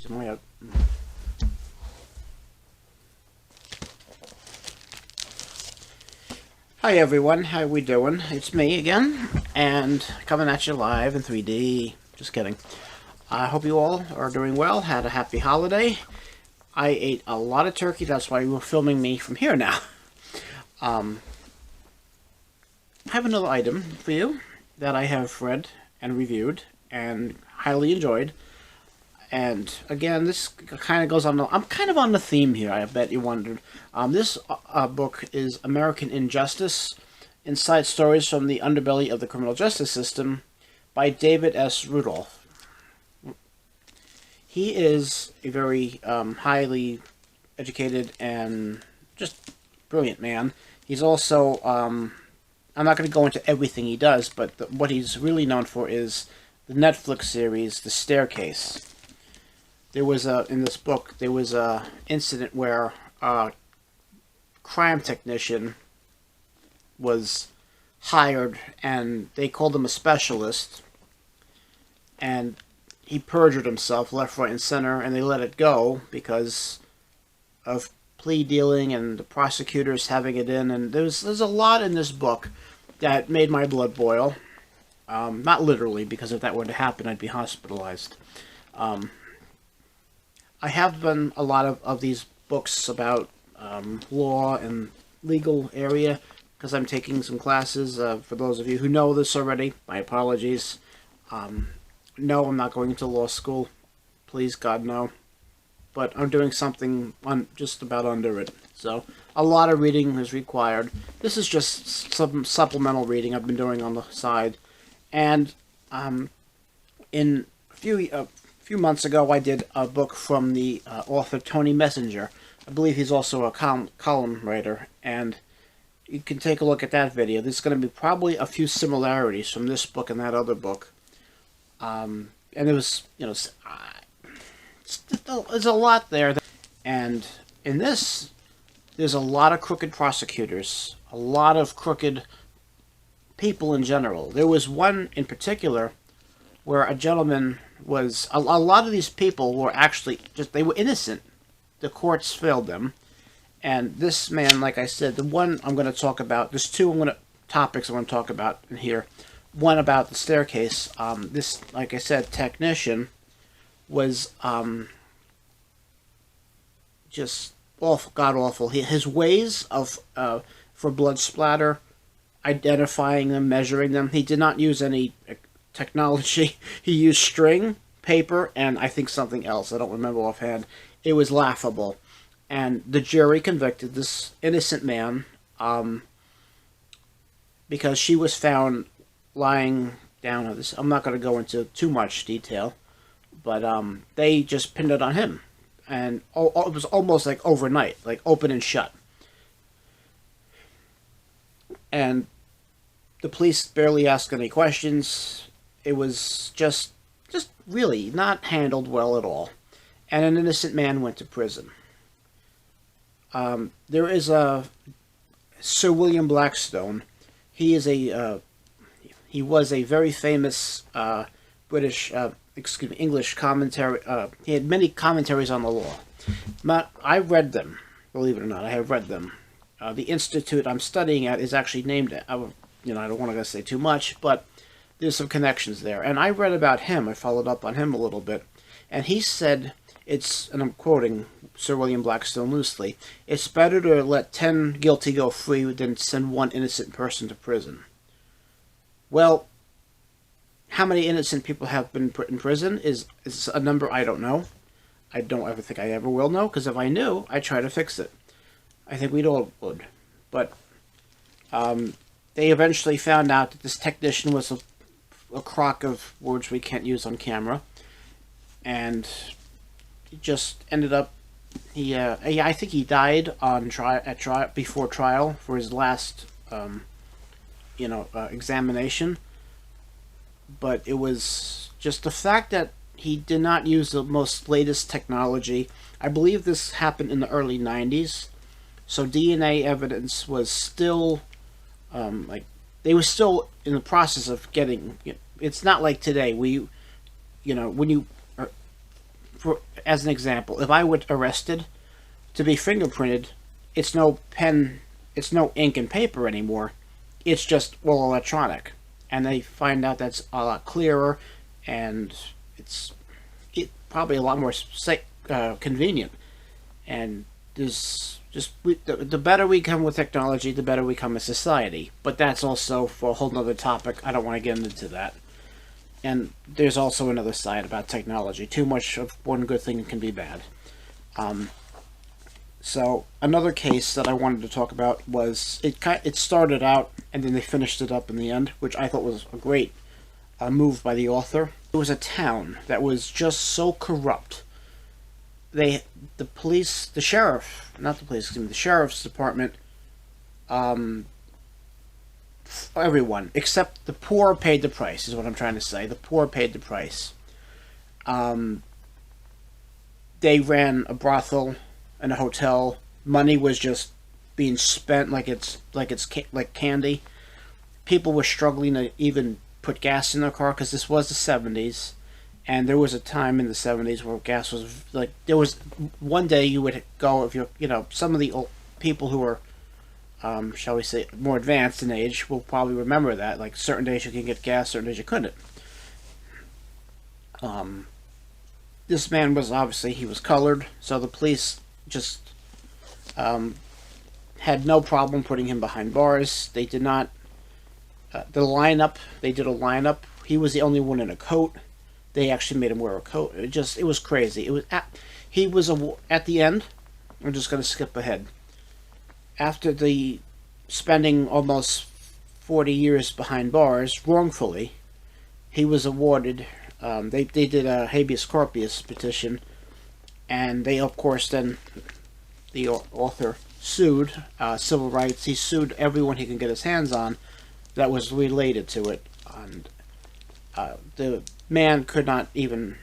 Is my Hi everyone, how we doing? It's me again, and coming at you live in 3D. Just kidding. I hope you all are doing well, had a happy holiday. I ate a lot of turkey, that's why you're filming me from here now. I have another item for you that I have read and reviewed and highly enjoyed. And again, this kind of goes on. I'm kind of on the theme here. I bet you wondered. This book is American Injustice: Inside Stories from the Underbelly of the Criminal Justice System by David S. Rudolf. He is a very highly educated and just brilliant man. He's also, I'm not going to go into everything he does, but what he's really known for is the Netflix series, The Staircase. There was in this book, there was a incident where a crime technician was hired, and they called him a specialist, and he perjured himself left, right, and center, and they let it go because of plea dealing and the prosecutors having it in, and there's a lot in this book that made my blood boil. Not literally, because if that were to happen, I'd be hospitalized. I have done a lot of these books about law and legal area because I'm taking some classes. For those of you who know this already, my apologies. No, I'm not going into law school. Please, God, no. But I'm doing something just about under it. So a lot of reading is required. This is just some supplemental reading I've been doing on the side. And in a few months ago, I did a book from the author Tony Messenger. I believe he's also a column writer, and you can take a look at that video. There's going to be probably a few similarities from this book and that other book. And it was, there's a lot there. And in this, there's a lot of crooked prosecutors, a lot of crooked people in general. There was one in particular where a gentleman was, a lot of these people were actually they were innocent. The courts failed them. And this man, like I said, the one I'm going to talk about, there's two topics I want to talk about in here. One about the staircase. This, like I said, technician was just awful, god-awful. His ways of, for blood splatter, identifying them, measuring them, he did not use any technology. He used string, paper, and I think something else. I don't remember offhand. It was laughable. And the jury convicted this innocent man because she was found lying down on this. I'm not going to go into too much detail, but they just pinned it on him. And it was almost like overnight, like open and shut. And the police barely asked any questions. It was just really not handled well at all. And an innocent man went to prison. There is a Sir William Blackstone. He is he was a very famous British, English commentary. He had many commentaries on the law. I read them, believe it or not. I have read them. The institute I'm studying at is actually named. I don't want to say too much, but there's some connections there. And I read about him. I followed up on him a little bit. And he said, and I'm quoting Sir William Blackstone loosely, it's better to let 10 guilty go free than send one innocent person to prison. Well, how many innocent people have been put in prison is a number I don't know. I don't ever think I ever will know, because if I knew, I'd try to fix it. I think we'd all would. But they eventually found out that this technician was a crock of words we can't use on camera. And it just ended up, I think he died on before trial for his last, examination. But it was just the fact that he did not use the most latest technology. I believe this happened in the early 90s. So DNA evidence was still, they were still in the process of getting, it's not like today. When you, as an example, if I were arrested to be fingerprinted, it's no pen, it's no ink and paper anymore. It's just all electronic, and they find out that's a lot clearer, and it's probably a lot more convenient. And there's just the better we come with technology, the better we come as society. But that's also for a whole nother topic. I don't want to get into that. And there's also another side about technology. Too much of one good thing can be bad. So another case that I wanted to talk about was it started out and then they finished it up in the end, which I thought was a great move by the author. It was a town that was just so corrupt. The sheriff, not the police, excuse me, the sheriff's department, everyone except the poor paid the price. Is what I'm trying to say. The poor paid the price. They ran a brothel and a hotel. Money was just being spent like candy. People were struggling to even put gas in their car because this was the 70s, and there was a time in the 70s where gas was like there was one day you would go if some of the old people who were shall we say more advanced in age will probably remember that like certain days you can get gas, certain days you couldn't. This man was obviously he was colored, so the police just had no problem putting him behind bars. They did not. They did a lineup. He was the only one in a coat. They actually made him wear a coat. It was crazy. He was at the end. I'm just going to skip ahead. After the spending almost 40 years behind bars wrongfully, he was awarded. They did a habeas corpus petition, and they of course then the author sued civil rights. He sued everyone he can get his hands on that was related to it, and the man could not even.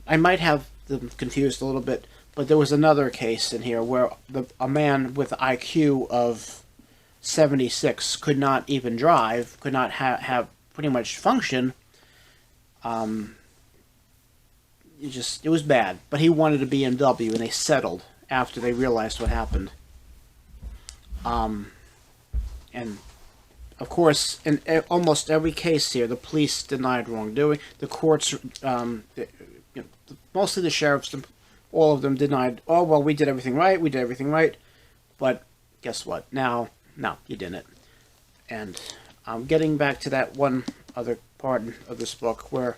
I might have them confused a little bit, but there was another case in here where a man with an IQ of 76 could not even drive, could not have pretty much function. It was bad, but he wanted a BMW, and they settled after they realized what happened. And of course, in almost every case here, the police denied wrongdoing. The courts, mostly the sheriffs, all of them denied. Oh well, we did everything right. We did everything right. But guess what? Now, no, you didn't. And getting back to that one other part of this book, where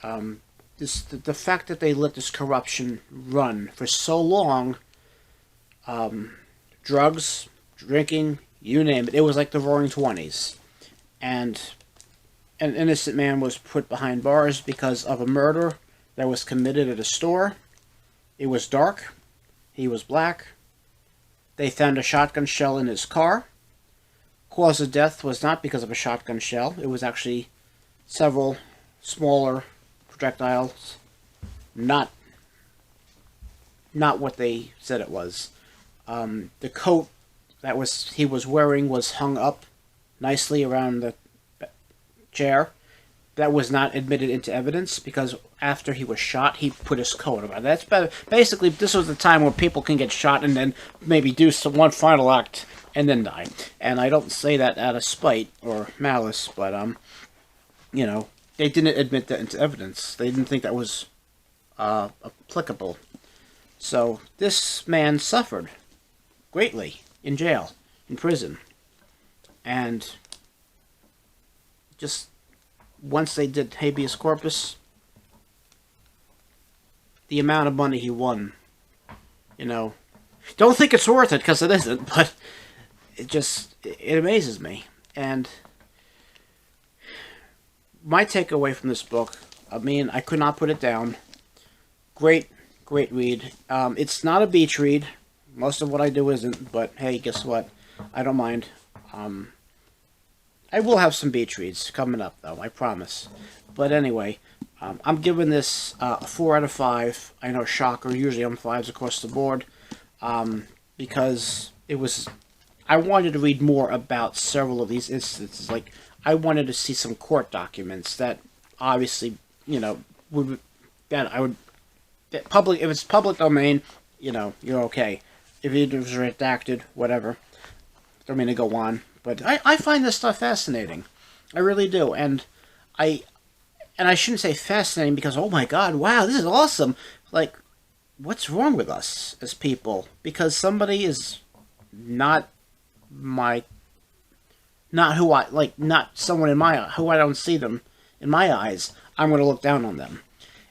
the fact that they let this corruption run for so long, drugs, drinking, you name it. It was like the Roaring '20s. And an innocent man was put behind bars because of a murder that was committed at a store. It was dark. He was black. They found a shotgun shell in his car. Cause of death was not because of a shotgun shell. It was actually several smaller projectiles. Not what they said it was. The coat he was wearing was hung up nicely around the chair. That was not admitted into evidence because after he was shot, he put his coat on. That's better. Basically, this was the time where people can get shot and then maybe do one final act and then die. And I don't say that out of spite or malice, but they didn't admit that into evidence. They didn't think that was applicable. So this man suffered greatly in jail, in prison. And just once they did habeas corpus, the amount of money he won, don't think it's worth it because it isn't, but it amazes me. And my takeaway from this book, I could not put it down. Great read. It's not a beach read. Most of what I do isn't, but hey, guess what? I don't mind. I will have some beach reads coming up, though, I promise. But anyway, I'm giving this a 4 out of 5. I know, shocker. Usually I'm 5s across the board. Because I wanted to read more about several of these instances. Like, I wanted to see some court documents that obviously, I would Public, if it's public domain, you're okay. If it was redacted, whatever. Don't mean to go on, but I find this stuff fascinating. I really do, I and I shouldn't say fascinating because oh my god, wow, this is awesome. Like, what's wrong with us as people? Because somebody is not my, not who I like, not someone in my who I don't see them in my eyes. I'm going to look down on them,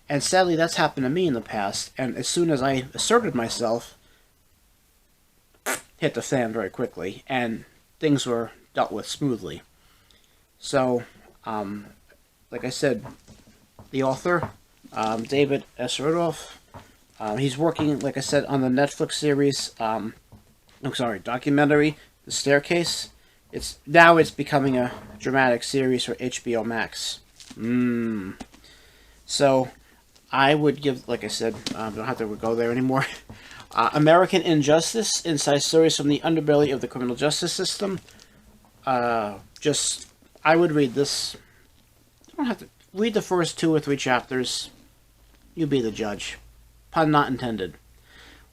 and sadly, that's happened to me in the past. And as soon as I asserted myself, hit the fan very quickly, and things were dealt with smoothly. So, like I said, the author, David S. Rudolf, he's working, like I said, on the Netflix series, documentary, The Staircase. It's becoming a dramatic series for HBO Max. So, I would give, like I said, don't have to go there anymore. American Injustice, Inside Stories from the Underbelly of the Criminal Justice System. I would read this. You don't have to read the first 2 or 3 chapters. You be the judge. Pun not intended.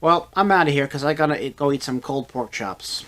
Well, I'm out of here because I gotta go eat some cold pork chops.